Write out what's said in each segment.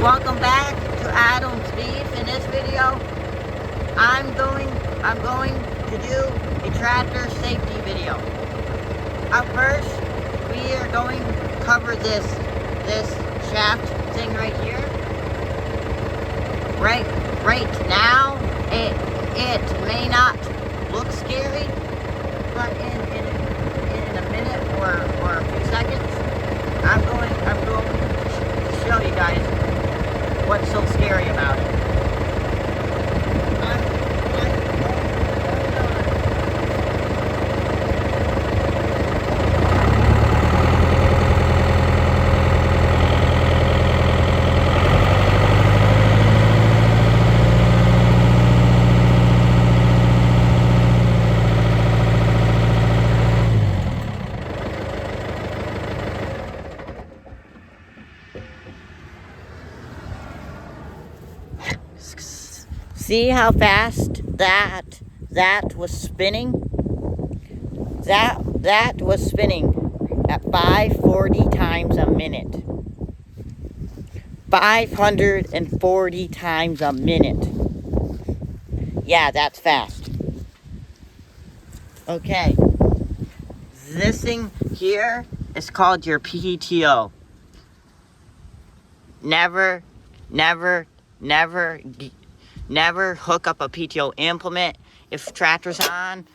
Welcome back to Adam's Beef. In this video, I'm going to do a tractor safety video. Up first, we are going to cover this shaft thing right here. Right now, it may not look scary, but in a minute or a few seconds, I'm going to show you guys what's so scary about it. See how fast that was spinning? That was spinning at 540 times a minute. 540 times a minute. Yeah, that's fast. Okay. This thing here is called your PTO. Never hook up a PTO implement if tractor's on,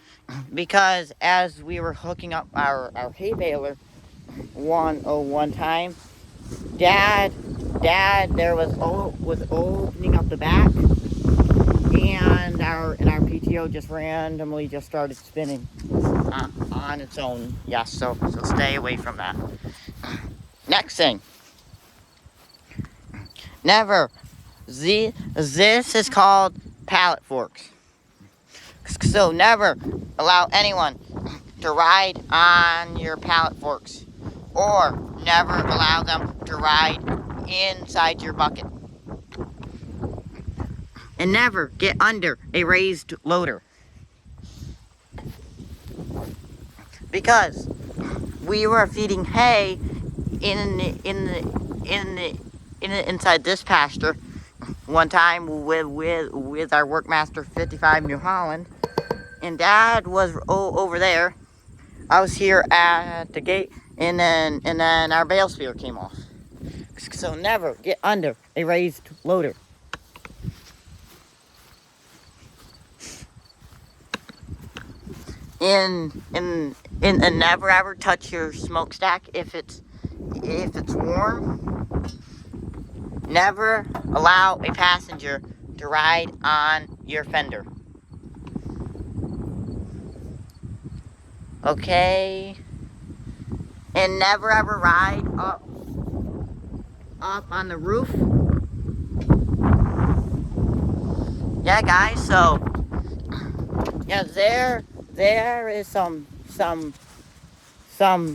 because as we were hooking up our hay baler one time, Dad there was opening up the back, and our PTO just randomly just started spinning on its own. Yes, so stay away from that. Next thing, this is called pallet forks. So never allow anyone to ride on your pallet forks, or never allow them to ride inside your bucket. And never get under a raised loader, because we were feeding hay inside this pasture one time with our Workmaster 55 New Holland, and Dad was over there. I was here at the gate, and then our bale spear came off. So never get under a raised loader. And never ever touch your smokestack if it's warm. Never allow a passenger to ride on your fender. Okay? And never ever ride up on the roof. Yeah, guys, so yeah, there is some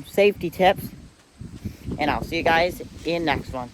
safety tips, and I'll see you guys in next one.